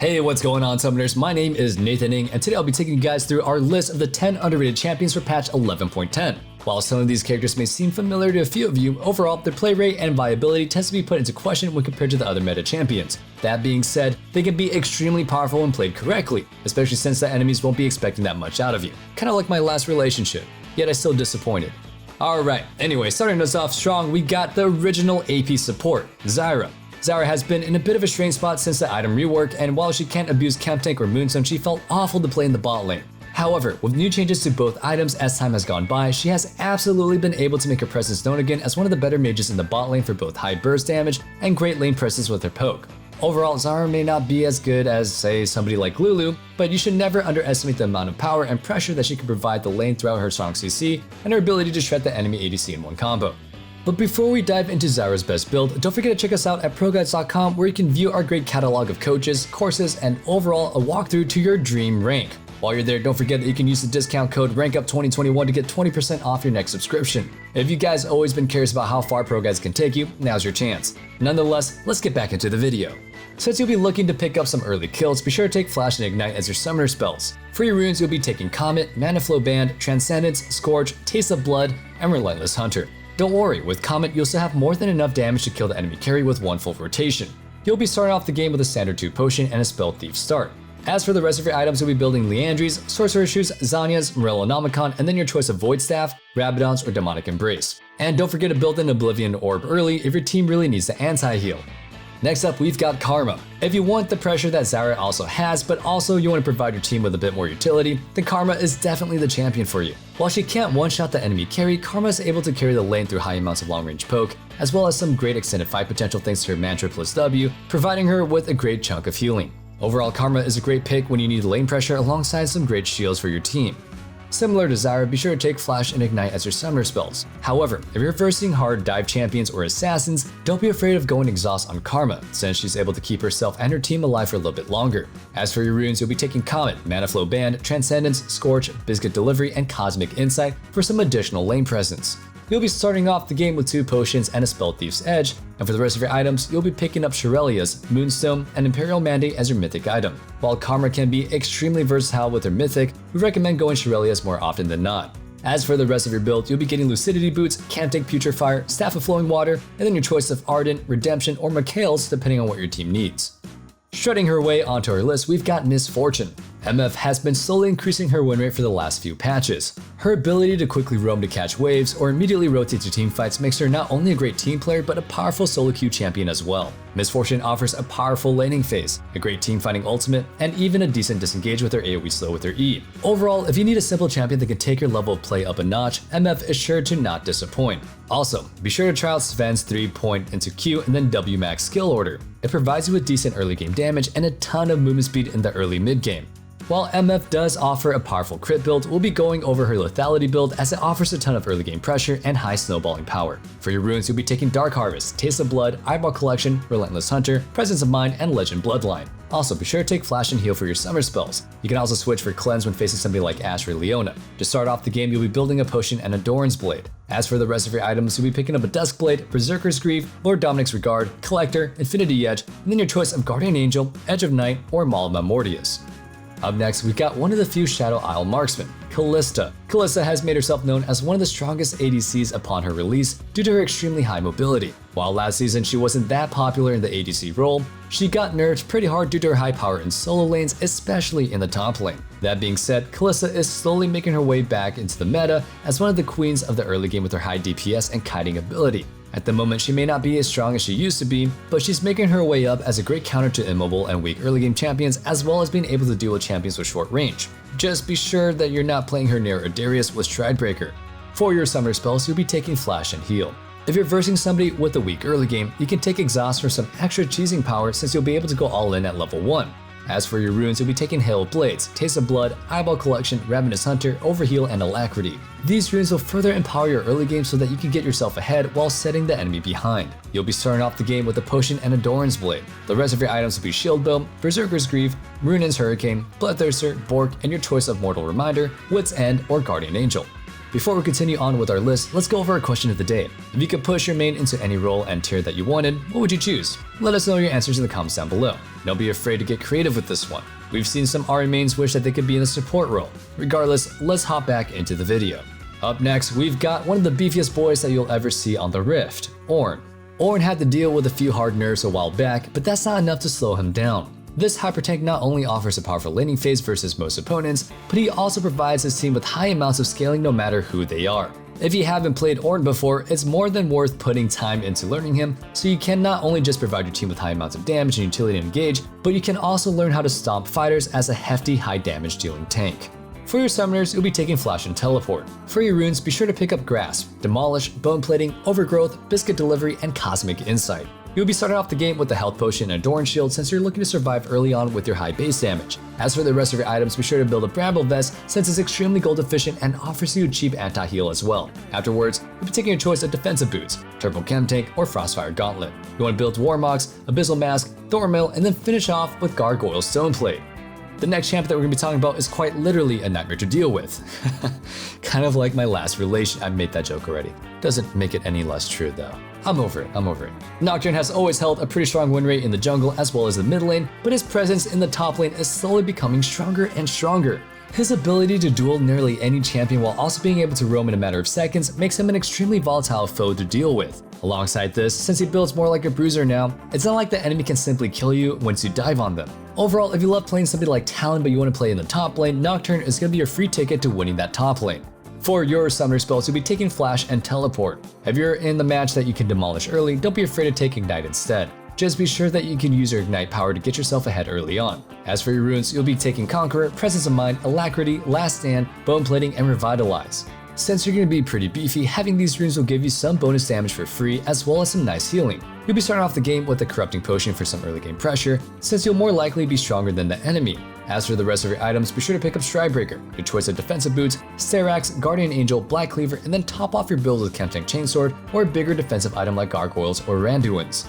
Hey, what's going on, Summoners? My name is Nathan Ng, and today I'll be taking you guys through our list of the 10 underrated champions for patch 11.10. While some of these characters may seem familiar to a few of you, overall, their play rate and viability tends to be put into question when compared to the other meta champions. That being said, they can be extremely powerful when played correctly, especially since the enemies won't be expecting that much out of you. Kinda like my last relationship, yet I still disappointed. Alright, anyway, starting us off strong, we got the original AP support, Zyra. Zyra has been in a bit of a strange spot since the item rework, and while she can't abuse Camp Tank or Moonstone, she felt awful to play in the bot lane. However, with new changes to both items as time has gone by, she has absolutely been able to make her presence known again as one of the better mages in the bot lane for both high burst damage and great lane presence with her poke. Overall, Zyra may not be as good as, say, somebody like Lulu, but you should never underestimate the amount of power and pressure that she can provide the lane throughout her strong CC and her ability to shred the enemy ADC in one combo. But before we dive into Zyra's best build, don't forget to check us out at ProGuides.com, where you can view our great catalog of coaches, courses, and overall a walkthrough to your dream rank. While you're there, don't forget that you can use the discount code RANKUP2021 to get 20% off your next subscription. If you guys always been curious about how far ProGuides can take you, now's your chance. Nonetheless, let's get back into the video. Since you'll be looking to pick up some early kills, be sure to take Flash and Ignite as your summoner spells. For your runes, you'll be taking Comet, Mana Flow Band, Transcendence, Scorch, Taste of Blood, and Relentless Hunter. Don't worry, with Comet you'll still have more than enough damage to kill the enemy carry with one full rotation. You'll be starting off the game with a standard 2 potion and a Spell Thief start. As for the rest of your items, you'll be building Liandry's, Sorcerer Shoes, Zanya's, Morellonomicon, and then your choice of Void Staff, Rabadon's, or Demonic Embrace. And don't forget to build an Oblivion Orb early if your team really needs the anti-heal. Next up, we've got Karma. If you want the pressure that Zyra also has, but also you want to provide your team with a bit more utility, then Karma is definitely the champion for you. While she can't one-shot the enemy carry, Karma is able to carry the lane through high amounts of long-range poke, as well as some great extended fight potential thanks to her Mantra plus W, providing her with a great chunk of healing. Overall, Karma is a great pick when you need lane pressure alongside some great shields for your team. Similar to Zyra, be sure to take Flash and Ignite as your summoner spells. However, if you're versing hard dive champions or assassins, don't be afraid of going exhaust on Karma, since she's able to keep herself and her team alive for a little bit longer. As for your runes, you'll be taking Comet, Mana Flow Band, Transcendence, Scorch, Biscuit Delivery, and Cosmic Insight for some additional lane presence. You'll be starting off the game with 2 potions and a Spell Thief's Edge, and for the rest of your items, you'll be picking up Shurelya's, Moonstone, and Imperial Mandate as your mythic item. While Karma can be extremely versatile with her mythic, we recommend going Shurelya's more often than not. As for the rest of your build, you'll be getting Lucidity Boots, Camp Tank Putrefier, Staff of Flowing Water, and then your choice of Ardent, Redemption, or Mikhail's depending on what your team needs. Shredding her way onto our list, we've got Miss Fortune. MF has been slowly increasing her win rate for the last few patches. Her ability to quickly roam to catch waves or immediately rotate to teamfights makes her not only a great team player but a powerful solo queue champion as well. Miss Fortune offers a powerful laning phase, a great teamfighting ultimate, and even a decent disengage with her AoE slow with her E. Overall, if you need a simple champion that can take your level of play up a notch, MF is sure to not disappoint. Also, be sure to try out Sven's 3-point into Q and then W max skill order. It provides you with decent early game damage and a ton of movement speed in the early mid game. While MF does offer a powerful crit build, we'll be going over her lethality build as it offers a ton of early game pressure and high snowballing power. For your runes, you'll be taking Dark Harvest, Taste of Blood, Eyeball Collection, Relentless Hunter, Presence of Mind, and Legend Bloodline. Also, be sure to take Flash and Heal for your summer spells. You can also switch for Cleanse when facing somebody like Ashe or Leona. To start off the game, you'll be building a potion and a Doran's Blade. As for the rest of your items, you'll be picking up a Dusk Blade, Berserker's Grief, Lord Dominic's Regard, Collector, Infinity Edge, and then your choice of Guardian Angel, Edge of Night, or Maul of Mortius. Up next, we've got one of the few Shadow Isle marksmen, Kalista. Kalista has made herself known as one of the strongest ADCs upon her release due to her extremely high mobility. While last season she wasn't that popular in the ADC role, she got nerfed pretty hard due to her high power in solo lanes, especially in the top lane. That being said, Kalista is slowly making her way back into the meta as one of the queens of the early game with her high DPS and kiting ability. At the moment, she may not be as strong as she used to be, but she's making her way up as a great counter to immobile and weak early game champions, as well as being able to deal with champions with short range. Just be sure that you're not playing her near Darius with Stridebreaker. For your summer spells, you'll be taking Flash and Heal. If you're versing somebody with a weak early game, you can take Exhaust for some extra cheesing power since you'll be able to go all in at level 1. As for your runes, you'll be taking Hail of Blades, Taste of Blood, Eyeball Collection, Ravenous Hunter, Overheal, and Alacrity. These runes will further empower your early game so that you can get yourself ahead while setting the enemy behind. You'll be starting off the game with a potion and a Doran's Blade. The rest of your items will be Shield Bow, Berserker's Grief, Ruinan's Hurricane, Bloodthirster, Bork, and your choice of Mortal Reminder, Wit's End, or Guardian Angel. Before we continue on with our list, let's go over our question of the day. If you could push your main into any role and tier that you wanted, what would you choose? Let us know your answers in the comments down below. Don't be afraid to get creative with this one. We've seen some Ahri mains wish that they could be in a support role. Regardless, let's hop back into the video. Up next, we've got one of the beefiest boys that you'll ever see on the Rift, Ornn. Ornn had to deal with a few hard nerfs a while back, but that's not enough to slow him down. This hyper tank not only offers a powerful laning phase versus most opponents, but he also provides his team with high amounts of scaling no matter who they are. If you haven't played Ornn before, it's more than worth putting time into learning him, so you can not only just provide your team with high amounts of damage and utility to engage, but you can also learn how to stomp fighters as a hefty high damage dealing tank. For your summoners, you'll be taking Flash and Teleport. For your runes, be sure to pick up Grasp, Demolish, Bone Plating, Overgrowth, Biscuit Delivery, and Cosmic Insight. You'll be starting off the game with a health potion and Adorn Shield since you're looking to survive early on with your high base damage. As for the rest of your items, be sure to build a Bramble Vest since it's extremely gold efficient and offers you a cheap anti-heal as well. Afterwards, you'll be taking a choice of defensive boots, Turbo Chem Tank, or Frostfire Gauntlet. You want to build Warmogs, Abyssal Mask, Thornmail, and then finish off with Gargoyle Stoneplate. The next champion that we're going to be talking about is quite literally a nightmare to deal with. Kind of like my last relation. I made that joke already. Doesn't make it any less true though. I'm over it. Nocturne has always held a pretty strong win rate in the jungle as well as the mid lane, but his presence in the top lane is slowly becoming stronger and stronger. His ability to duel nearly any champion while also being able to roam in a matter of seconds makes him an extremely volatile foe to deal with. Alongside this, since he builds more like a bruiser now, it's not like the enemy can simply kill you once you dive on them. Overall, if you love playing somebody like Talon but you want to play in the top lane, Nocturne is going to be your free ticket to winning that top lane. For your summoner spells, you'll be taking Flash and Teleport. If you're in the match that you can demolish early, don't be afraid to take Ignite instead. Just be sure that you can use your Ignite power to get yourself ahead early on. As for your runes, you'll be taking Conqueror, Presence of Mind, Alacrity, Last Stand, Bone Plating, and Revitalize. Since you're going to be pretty beefy, having these runes will give you some bonus damage for free as well as some nice healing. You'll be starting off the game with a Corrupting Potion for some early game pressure, since you'll more likely be stronger than the enemy. As for the rest of your items, be sure to pick up Stridebreaker, your choice of defensive boots, Sterax, Guardian Angel, Black Cleaver, and then top off your build with Chemtank Chainsword or a bigger defensive item like Gargoyles or Randuins.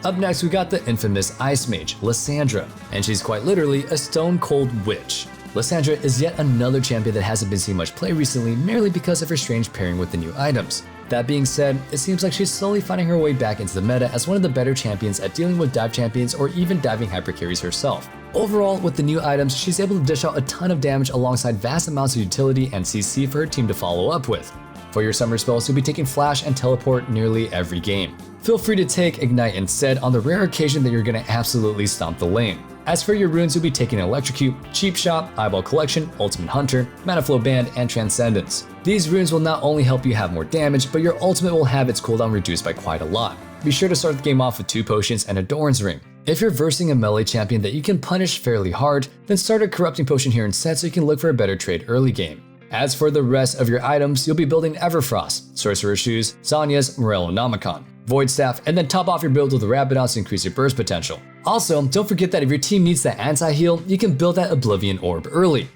Up next, we got the infamous Ice Mage, Lissandra, and she's quite literally a stone cold witch. Lissandra is yet another champion that hasn't been seeing much play recently merely because of her strange pairing with the new items. That being said, it seems like she's slowly finding her way back into the meta as one of the better champions at dealing with dive champions or even diving hypercarries herself. Overall, with the new items, she's able to dish out a ton of damage alongside vast amounts of utility and CC for her team to follow up with. For your summer spells, you'll be taking Flash and Teleport nearly every game. Feel free to take Ignite instead on the rare occasion that you're going to absolutely stomp the lane. As for your runes, you'll be taking Electrocute, Cheap Shot, Eyeball Collection, Ultimate Hunter, Mana Flow Band, and Transcendence. These runes will not only help you have more damage, but your ultimate will have its cooldown reduced by quite a lot. Be sure to start the game off with 2 potions and a Doran's Ring. If you're versing a melee champion that you can punish fairly hard, then start a Corrupting Potion here instead so you can look for a better trade early game. As for the rest of your items, you'll be building Everfrost, Sorcerer's Shoes, Zanya's Morellonomicon, Void Staff, and then top off your build with the Rabidons to increase your burst potential. Also, don't forget that if your team needs that anti-heal, you can build that Oblivion Orb early.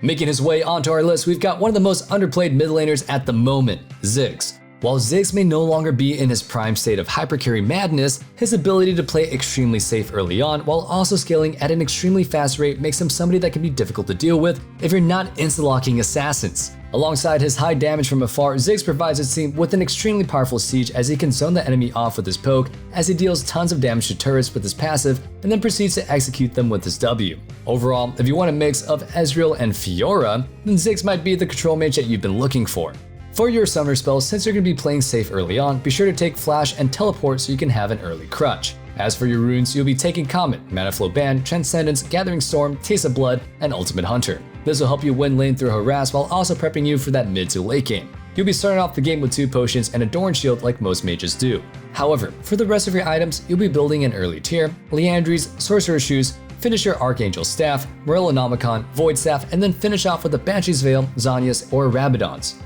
Making his way onto our list, we've got one of the most underplayed mid laners at the moment, Ziggs. While Ziggs may no longer be in his prime state of hypercarry madness, his ability to play extremely safe early on while also scaling at an extremely fast rate makes him somebody that can be difficult to deal with if you're not insta-locking assassins. Alongside his high damage from afar, Ziggs provides his team with an extremely powerful siege as he can zone the enemy off with his poke as he deals tons of damage to turrets with his passive and then proceeds to execute them with his W. Overall, if you want a mix of Ezreal and Fiora, then Ziggs might be the control mage that you've been looking for. For your summoner spells, since you're going to be playing safe early on, be sure to take Flash and Teleport so you can have an early crutch. As for your runes, you'll be taking Comet, Mana Flow Band, Transcendence, Gathering Storm, Taste of Blood, and Ultimate Hunter. This will help you win lane through Harass while also prepping you for that mid to late game. You'll be starting off the game with 2 potions and a Doran Shield like most mages do. However, for the rest of your items, you'll be building an early tier, Liandry's, Sorcerer's Shoes, finish your Archangel Staff, Morellonomicon, Void Staff, and then finish off with a Banshee's Veil, Zanya's, or Rabidons.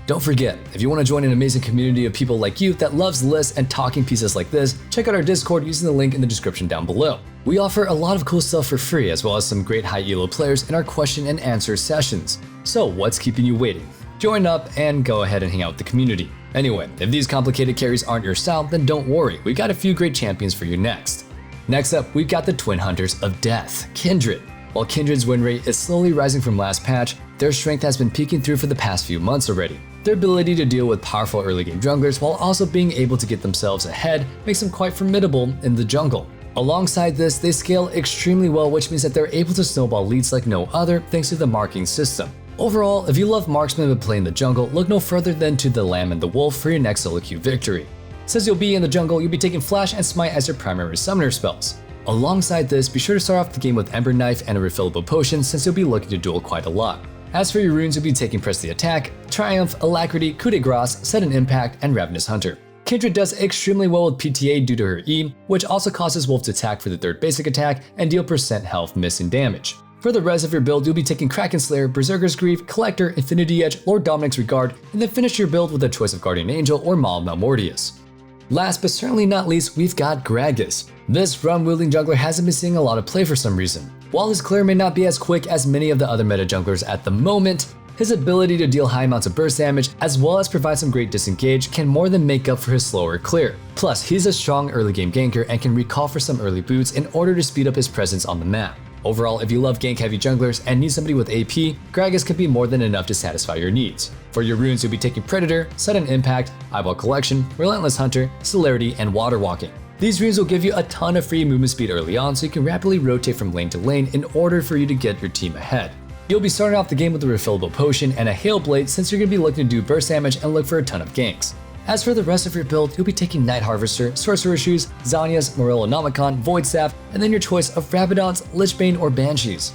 Don't forget, if you want to join an amazing community of people like you that loves lists and talking pieces like this, check out our Discord using the link in the description down below. We offer a lot of cool stuff for free as well as some great high elo players in our question and answer sessions. So what's keeping you waiting? Join up and go ahead and hang out with the community. Anyway, if these complicated carries aren't your style, then don't worry, we got a few great champions for you next. Next up, we've got the Twin Hunters of Death, Kindred. While Kindred's win rate is slowly rising from last patch, their strength has been peeking through for the past few months already. Their ability to deal with powerful early game junglers while also being able to get themselves ahead makes them quite formidable in the jungle. Alongside this, they scale extremely well, which means that they're able to snowball leads like no other thanks to the marking system. Overall, if you love marksman but play in the jungle, look no further than to the Lamb and the Wolf for your next solo queue victory. Since you'll be in the jungle, you'll be taking Flash and Smite as your primary summoner spells. Alongside this, be sure to start off the game with Ember Knife and a refillable potion since you'll be looking to duel quite a lot. As for your runes, you'll be taking Press the Attack, Triumph, Alacrity, Coup de Grace, Sudden Impact, and Ravenous Hunter. Kindred does extremely well with PTA due to her E, which also causes Wolf to attack for the third basic attack and deal % health missing damage. For the rest of your build, you'll be taking Kraken Slayer, Berserker's Grief, Collector, Infinity Edge, Lord Dominic's Regard, and then finish your build with a choice of Guardian Angel or Maul Malmortius. Last but certainly not least, we've got Gragas. This run-wielding jungler hasn't been seeing a lot of play for some reason. While his clear may not be as quick as many of the other meta junglers at the moment, his ability to deal high amounts of burst damage as well as provide some great disengage can more than make up for his slower clear. Plus, he's a strong early game ganker and can recall for some early boots in order to speed up his presence on the map. Overall, if you love gank heavy junglers and need somebody with AP, Gragas can be more than enough to satisfy your needs. For your runes, you'll be taking Predator, Sudden Impact, Eyeball Collection, Relentless Hunter, Celerity, and Water Walking. These runes will give you a ton of free movement speed early on so you can rapidly rotate from lane to lane in order for you to get your team ahead. You'll be starting off the game with a refillable potion and a Hail Blade since you're going to be looking to do burst damage and look for a ton of ganks. As for the rest of your build, you'll be taking Night Harvester, Sorcerer Shoes, Zhonya's, Morellonomicon, Void Staff, and then your choice of Rabadons, Lichbane, or Banshees.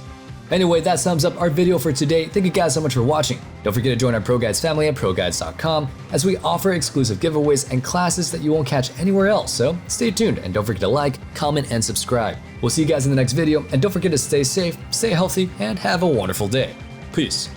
Anyway, that sums up our video for today. Thank you guys so much for watching. Don't forget to join our ProGuides family at ProGuides.com as we offer exclusive giveaways and classes that you won't catch anywhere else, so stay tuned and don't forget to like, comment, and subscribe. We'll see you guys in the next video, and don't forget to stay safe, stay healthy, and have a wonderful day. Peace.